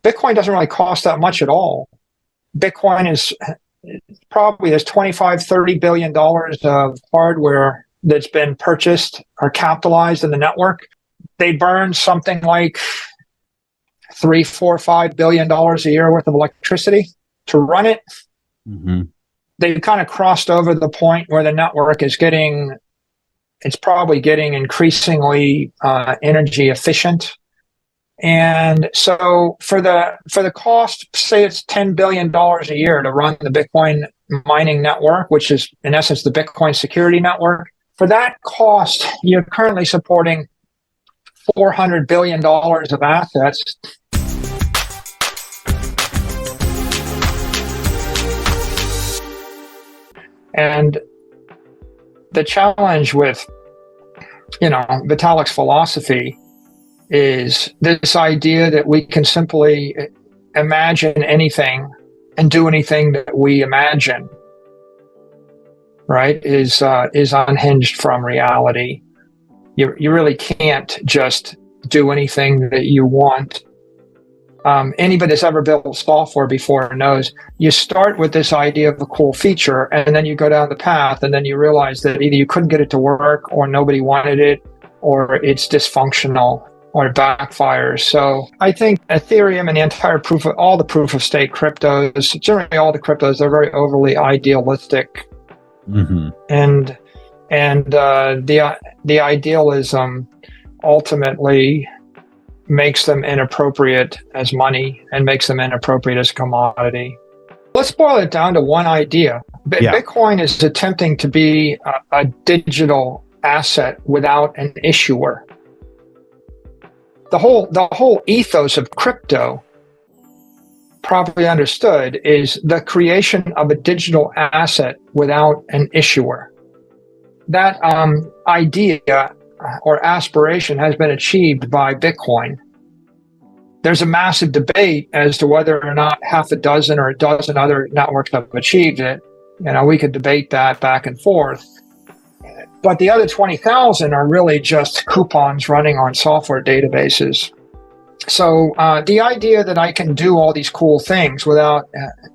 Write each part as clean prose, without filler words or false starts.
Bitcoin doesn't really cost that much at all. Bitcoin is probably there's 25, $30 billion of hardware that's been purchased or capitalized in the network. They burn something like $3, $4, $5 billion a year worth of electricity to run it. Mm-hmm. They've kind of crossed over the point where the network is it's probably getting increasingly energy efficient. And so for the cost, say it's $10 billion a year to run the Bitcoin mining network, which is in essence the Bitcoin security network. For that cost, you're currently supporting $400 billion of assets. And the challenge with, Vitalik's philosophy is this idea that we can simply imagine anything and do anything that we imagine, right, is unhinged from reality. You really can't just do anything that you want. Anybody that's ever built software before knows you start with this idea of a cool feature, and then you go down the path, and then you realize that either you couldn't get it to work, or nobody wanted it, or it's dysfunctional, or it backfires. So I think Ethereum and the entire all the proof of stake cryptos, generally all the cryptos, they're very overly idealistic. Mm-hmm. And the idealism ultimately makes them inappropriate as money and makes them inappropriate as commodity. Let's boil it down to one idea. Bitcoin is attempting to be a digital asset without an issuer. The whole ethos of crypto, properly understood, is the creation of a digital asset without an issuer. That idea or aspiration has been achieved by Bitcoin. There's a massive debate as to whether or not half a dozen or a dozen other networks have achieved it. We could debate that back and forth. But the other 20,000 are really just coupons running on software databases. So the idea that I can do all these cool things without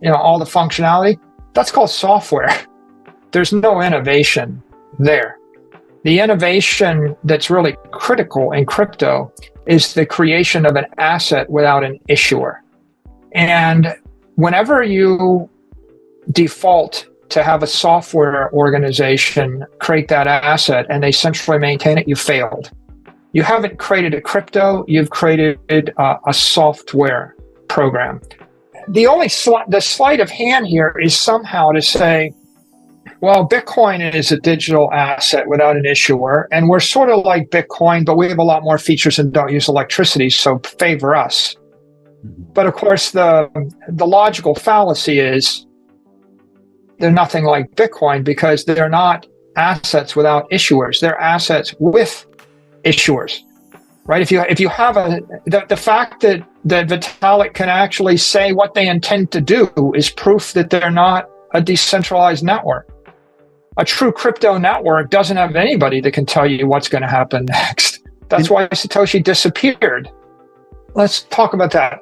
all the functionality, that's called software. There's no innovation there. The innovation that's really critical in crypto is the creation of an asset without an issuer. And whenever you default to have a software organization create that asset and they centrally maintain it, you failed. You haven't created a crypto, you've created a software program. The sleight of hand here is somehow to say, well, Bitcoin is a digital asset without an issuer, and we're sort of like Bitcoin, but we have a lot more features and don't use electricity, so favor us. But of course, the logical fallacy is they're nothing like Bitcoin because they're not assets without issuers. They're assets with issuers, right? If you have the fact that Vitalik can actually say what they intend to do is proof that they're not a decentralized network. A true crypto network doesn't have anybody that can tell you what's going to happen next. That's why Satoshi disappeared. Let's talk about that.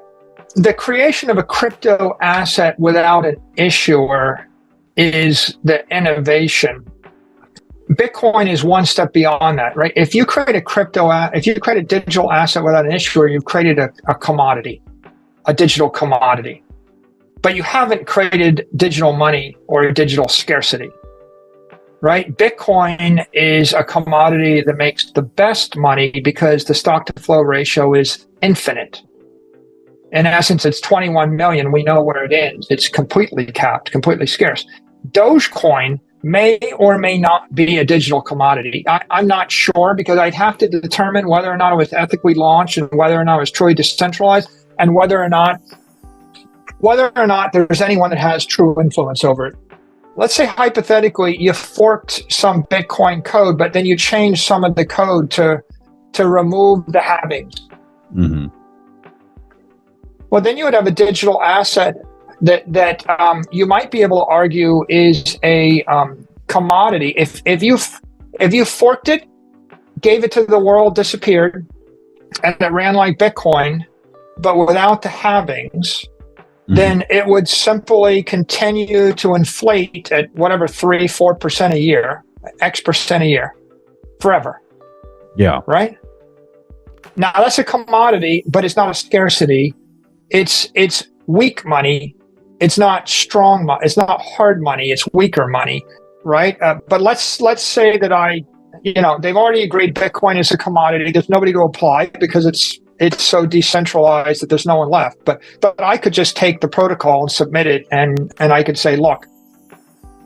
The creation of a crypto asset without an issuer is the innovation. Bitcoin is one step beyond that, right? If you create a digital asset without an issuer, you've created a commodity, a digital commodity. But you haven't created digital money or a digital scarcity, right? Bitcoin is a commodity that makes the best money because the stock to flow ratio is infinite. In essence, it's 21 million. We know where it ends. It's completely capped, completely scarce. Dogecoin may or may not be a digital commodity. I'm not sure because I'd have to determine whether or not it was ethically launched and whether or not it was truly decentralized and whether or not there's anyone that has true influence over it. Let's say hypothetically you forked some Bitcoin code, but then you changed some of the code to remove the halvings. Mm-hmm. Well, then you would have a digital asset that you might be able to argue is a commodity. If you forked it, gave it to the world, disappeared, and it ran like Bitcoin, but without the halvings, then it would simply continue to inflate at whatever 3-4% a year, X% a year, forever. Yeah. Right? Now that's a commodity, but it's not a scarcity. It's weak money. It's not strong money. It's not hard money. It's weaker money, right? But let's say that they've already agreed Bitcoin is a commodity. There's nobody to apply because it's so decentralized that there's no one left. But I could just take the protocol and submit it, and I could say, look,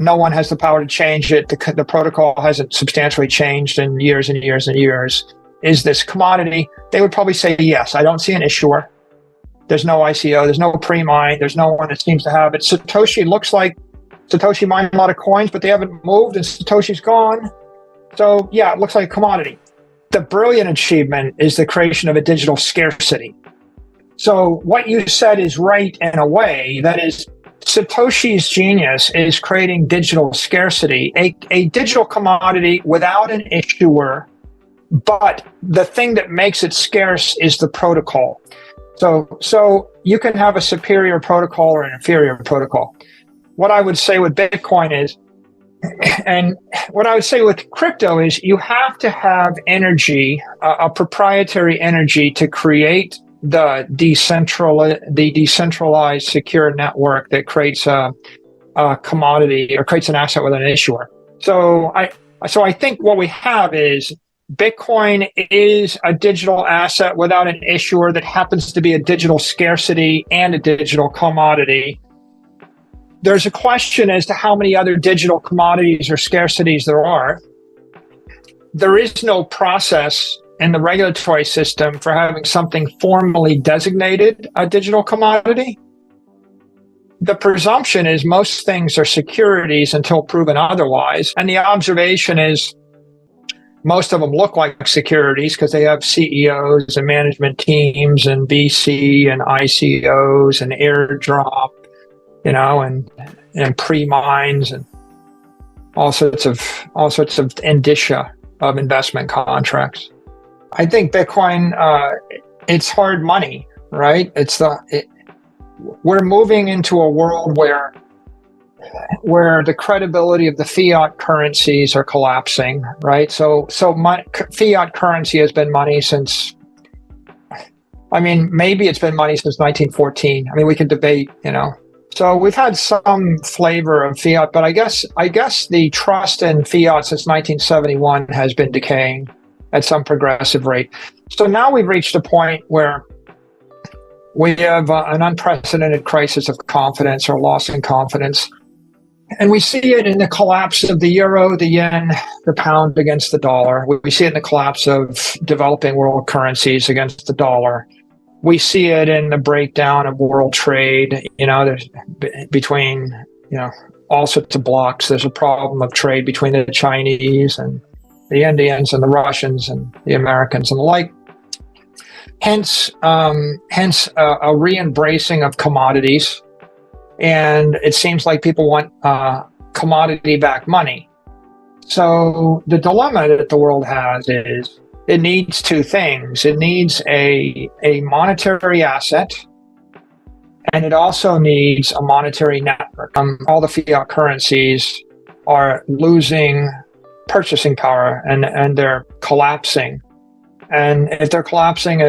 no one has the power to change it. The protocol hasn't substantially changed in years and years and years. Is this commodity? They would probably say yes. I don't see an issuer. There's no ICO. There's no pre-mine. There's no one that seems to have it. Satoshi looks like Satoshi mined a lot of coins, but they haven't moved, and Satoshi's gone. So yeah, it looks like a commodity. The brilliant achievement is the creation of a digital scarcity. So what you said is right in a way. That is, Satoshi's genius is creating digital scarcity, a digital commodity without an issuer, but the thing that makes it scarce is the protocol. So you can have a superior protocol or an inferior protocol. What I would say with Bitcoin is, and what I would say with crypto is, you have to have energy, a proprietary energy, to create the decentralized secure network that creates a commodity or creates an asset with an issuer. So I think what we have is Bitcoin is a digital asset without an issuer that happens to be a digital scarcity and a digital commodity. There's a question as to how many other digital commodities or scarcities there are. There is no process in the regulatory system for having something formally designated a digital commodity. The presumption is most things are securities until proven otherwise. And the observation is most of them look like securities because they have CEOs and management teams and VC and ICOs and airdrop, and pre-mines and all sorts of indicia of investment contracts. I think Bitcoin, it's hard money, right? We're moving into a world where the credibility of the fiat currencies are collapsing, right? So fiat currency has been money since, maybe it's been money since 1914. We can debate, So we've had some flavor of fiat, but I guess the trust in fiat since 1971 has been decaying at some progressive rate. So now we've reached a point where we have an unprecedented crisis of confidence or loss in confidence. And we see it in the collapse of the euro, the yen, the pound against the dollar. We see it in the collapse of developing world currencies against the dollar. We see it in the breakdown of world trade. There's between, all sorts of blocks. There's a problem of trade between the Chinese and the Indians and the Russians and the Americans and the like. Hence a re-embracing of commodities. And it seems like people want commodity-backed money. So the dilemma that the world has is it needs two things. It needs a monetary asset, and it also needs a monetary network. All the fiat currencies are losing purchasing power, and they're collapsing. And if they're collapsing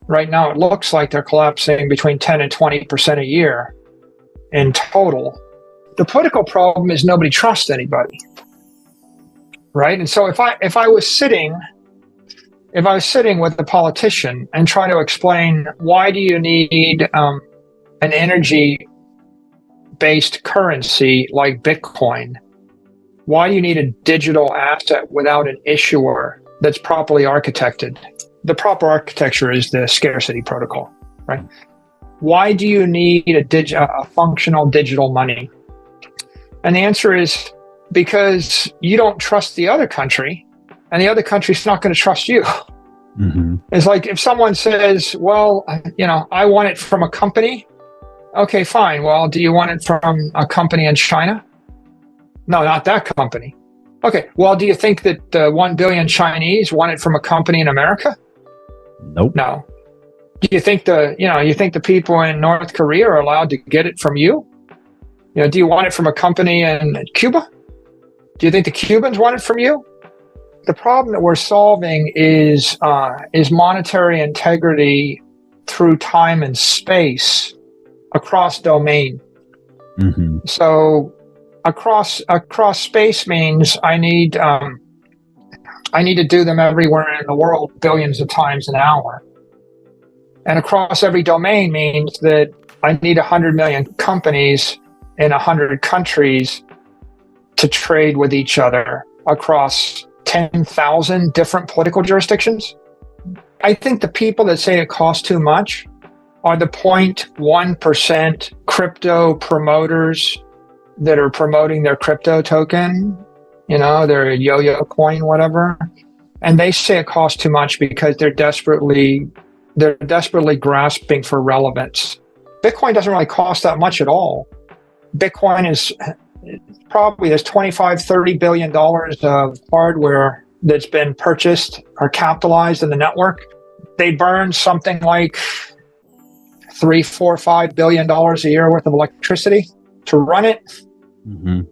right now, it looks like they're collapsing between 10 and 20% a year in total. The political problem is nobody trusts anybody, right? And so if I was sitting with a politician and trying to explain, why do you need an energy-based currency like Bitcoin? Why do you need a digital asset without an issuer that's properly architected? The proper architecture is the scarcity protocol, right? Why do you need a functional digital money? And the answer is because you don't trust the other country, and the other country's not going to trust you. Mm-hmm. It's like if someone says, well, I want it from a company. Okay, fine. Well, do you want it from a company in China? No, not that company. Okay, well, do you think that 1 billion Chinese want it from a company in America? Nope. No. Do you think the people in North Korea are allowed to get it from you? Do you want it from a company in Cuba? Do you think the Cubans want it from you? The problem that we're solving is monetary integrity through time and space across domain. Mm-hmm. So across space means I need to do them everywhere in the world billions of times an hour. And across every domain means that I need 100 million companies in 100 countries to trade with each other across 10,000 different political jurisdictions. I think the people that say it costs too much are the 0.1% crypto promoters that are promoting their crypto token, their yo-yo coin, whatever. And they say it costs too much because they're desperately grasping for relevance. Bitcoin doesn't really cost that much at all. Bitcoin is probably there's $25-30 billion of hardware that's been purchased or capitalized in the network. They burn something like $3-5 billion a year worth of electricity to run it. Mm-hmm.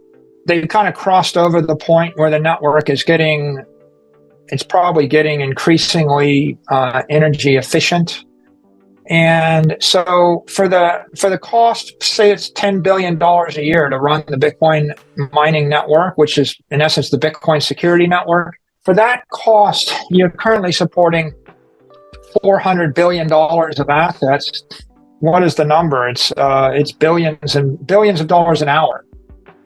They've kind of crossed over the point where the network is probably getting increasingly energy efficient. And so for the cost, say it's $10 billion a year to run the Bitcoin mining network, which is in essence the Bitcoin security network. For that cost, you're currently supporting $400 billion of assets. What is the number? It's billions and billions of dollars an hour.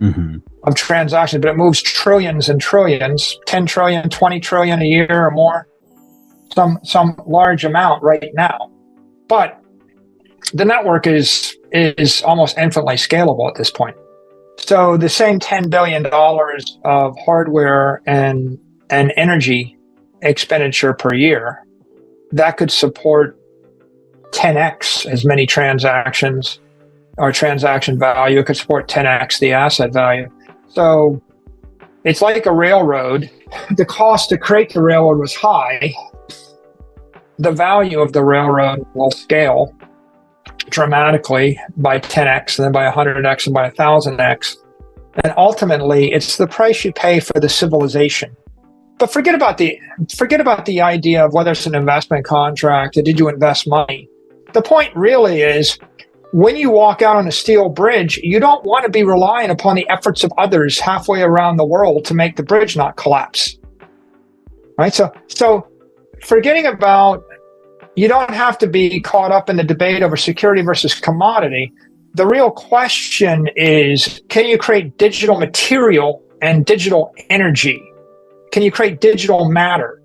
Mm-hmm. Of transactions, but it moves trillions and trillions, 10 trillion, 20 trillion a year or more, some large amount right now. But the network is almost infinitely scalable at this point. So the same $10 billion of hardware and energy expenditure per year, that could support 10x as many transactions or transaction value. It could support 10x the asset value. So it's like a railroad. The cost to create the railroad was high. The value of the railroad will scale dramatically by 10x, and then by 100x, and by 1,000x. And ultimately, it's the price you pay for the civilization. But forget about the idea of whether it's an investment contract or did you invest money. The point really is, when you walk out on a steel bridge, you don't want to be relying upon the efforts of others halfway around the world to make the bridge not collapse. Right? So forgetting about, you don't have to be caught up in the debate over security versus commodity. The real question is, can you create digital material and digital energy? Can you create digital matter?